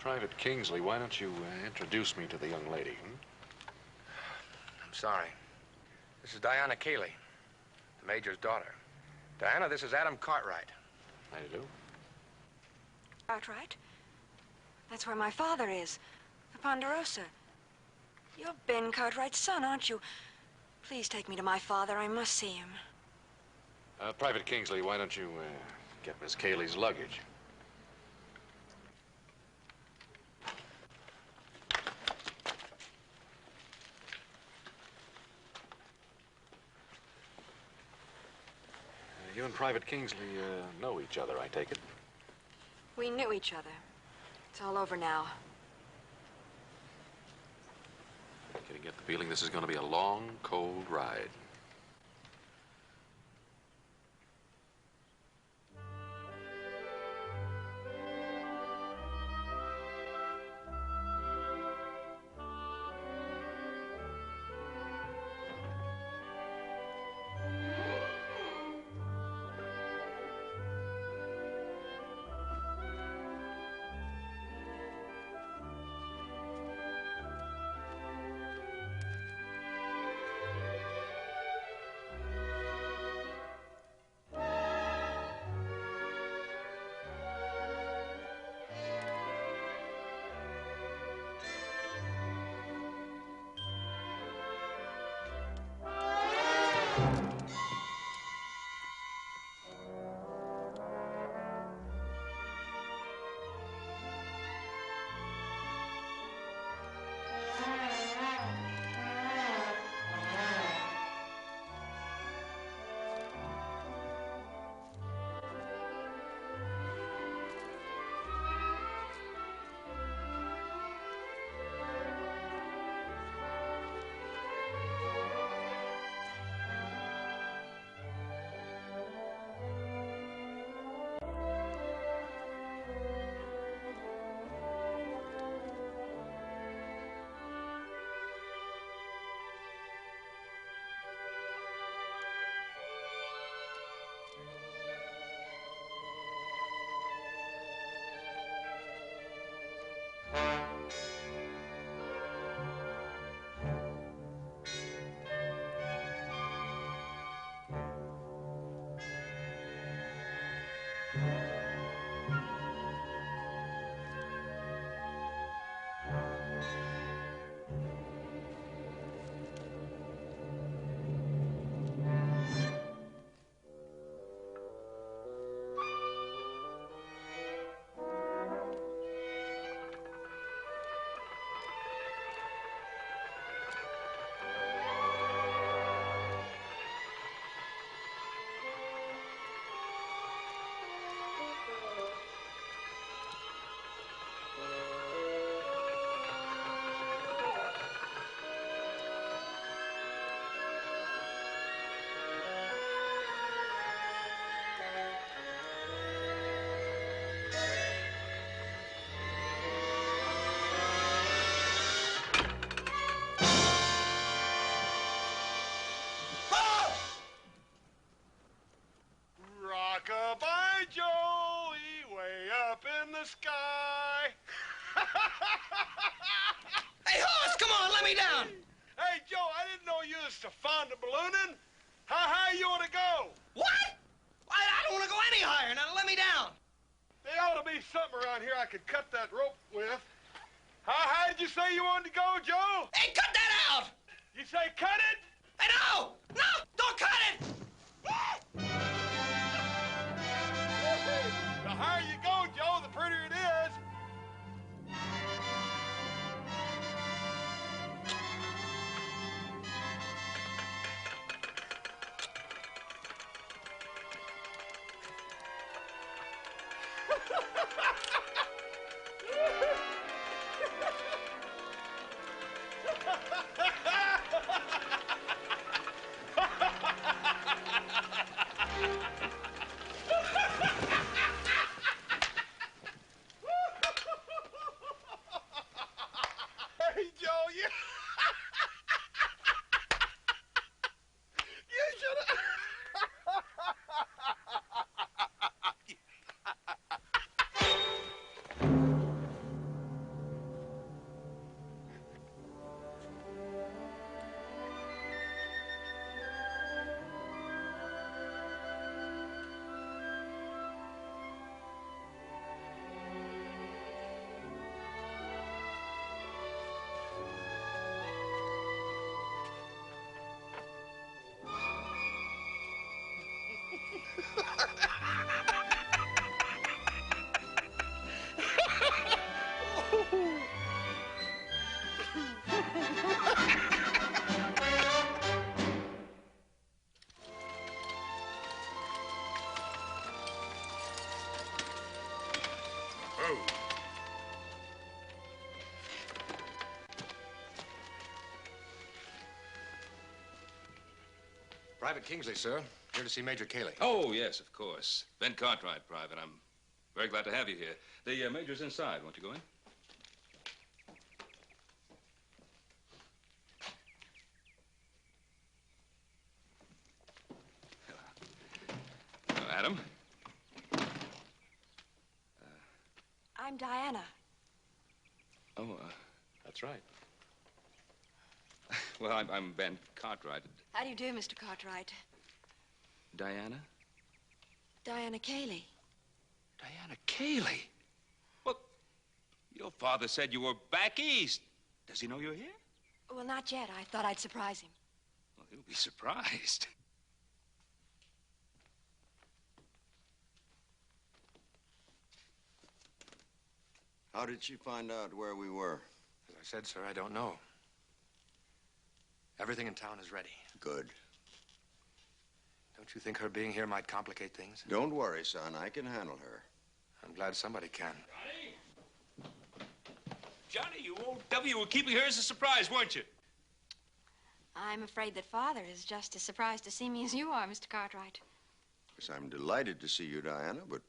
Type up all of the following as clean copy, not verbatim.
Private Kingsley, why don't you introduce me to the young lady? I'm sorry. This is Diana Cayley, the Major's daughter. Diana, this is Adam Cartwright. How do you do? Cartwright? That's where my father is, the Ponderosa. You're Ben Cartwright's son, aren't you? Please take me to my father. I must see him. Private Kingsley, why don't you get Miss Cayley's luggage? You and Private Kingsley know each other, I take it? We knew each other. It's all over now. Can you get the feeling this is going to be a long, cold ride? Rock-a-bye, Joey, way up in the sky. Hey, horse, come on, let me down. Hey, Joe, I didn't know you was so fond of ballooning. How high you want to go? What? I don't want to go any higher. Now let me down. There ought to be something around here I could cut that rope with. How high did you say you wanted to go, Joe? Hey, cut that out. You say cut it? Hey, no, don't cut it. The higher you go, Joe, the prettier it is. Move. Private Kingsley, sir. Here to see Major Cayley. Oh, yes, of course. Ben Cartwright, Private. I'm very glad to have you here. The Major's inside. Won't you go in? Hello, Adam. I'm Diana. Oh, That's right. well, I'm Ben Cartwright. How do you do, Mr. Cartwright? Diana? Diana Cayley. Diana Cayley? Well, your father said you were back east. Does he know you're here? Well, not yet. I thought I'd surprise him. Well, he'll be surprised. How did she find out where we were? As I said, sir, I don't know. Everything in town is ready. Good. Don't you think her being here might complicate things? Don't worry, son. I can handle her. I'm glad somebody can. Johnny, you old devil, you were keeping her as a surprise, weren't you? I'm afraid that Father is just as surprised to see me as you are, Mr. Cartwright. Yes, I'm delighted to see you, Diana, but...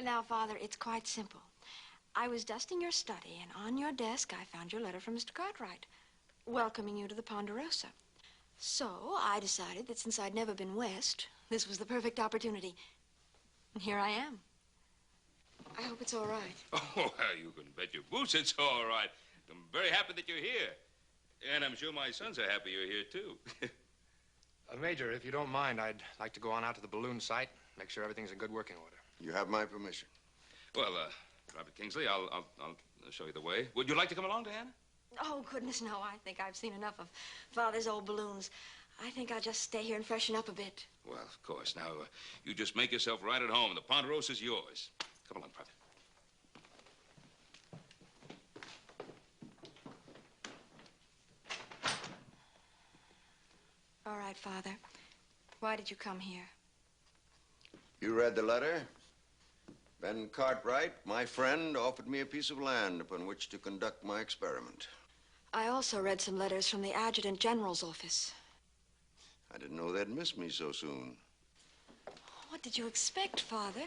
Now, Father, it's quite simple. I was dusting your study, and on your desk I found your letter from Mr. Cartwright, welcoming you to the Ponderosa. So I decided that since I'd never been west, this was the perfect opportunity. And here I am. I hope it's all right. Oh, well, you can bet your boots it's all right. I'm very happy that you're here. And I'm sure my sons are happy you're here, too. Major, if you don't mind, I'd like to go on out to the balloon site, make sure everything's in good working order. You have my permission. Well, Private Kingsley, I'll show you the way. Would you like to come along, Diana? Oh, goodness, no. I think I've seen enough of Father's old balloons. I think I'll just stay here and freshen up a bit. Well, of course. Now, you just make yourself right at home. The Ponderosa's yours. Come along, Private. All right, Father. Why did you come here? You read the letter? Ben Cartwright, my friend, offered me a piece of land upon which to conduct my experiment. I also read some letters from the Adjutant General's office. I didn't know they'd miss me so soon. What did you expect, Father?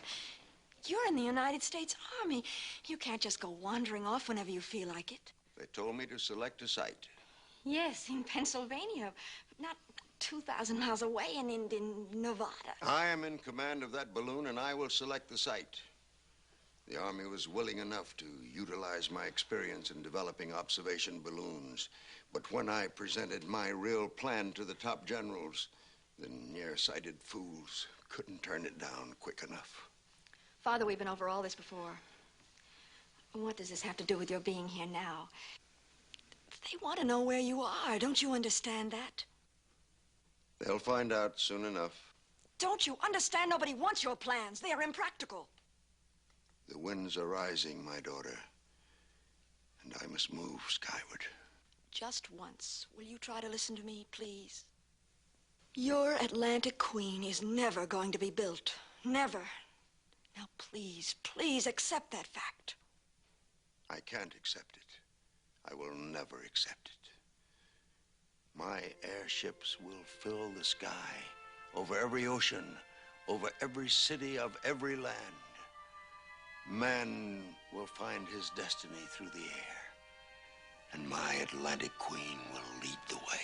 You're in the United States Army. You can't just go wandering off whenever you feel like it. They told me to select a site. Yes, in Pennsylvania, but not 2,000 miles away in Nevada. I am in command of that balloon, and I will select the site. The Army was willing enough to utilize my experience in developing observation balloons. But when I presented my real plan to the top generals, the nearsighted fools couldn't turn it down quick enough. Father, we've been over all this before. What does this have to do with your being here now? They want to know where you are. Don't you understand that? They'll find out soon enough. Don't you understand? Nobody wants your plans. They are impractical. The winds are rising, my daughter, and I must move skyward. Just once, will you try to listen to me, please? Your Atlantic Queen is never going to be built. Never. Now, please, please accept that fact. I can't accept it. I will never accept it. My airships will fill the sky, over every ocean, over every city of every land. Man will find his destiny through the air, and my Atlantic Queen will lead the way.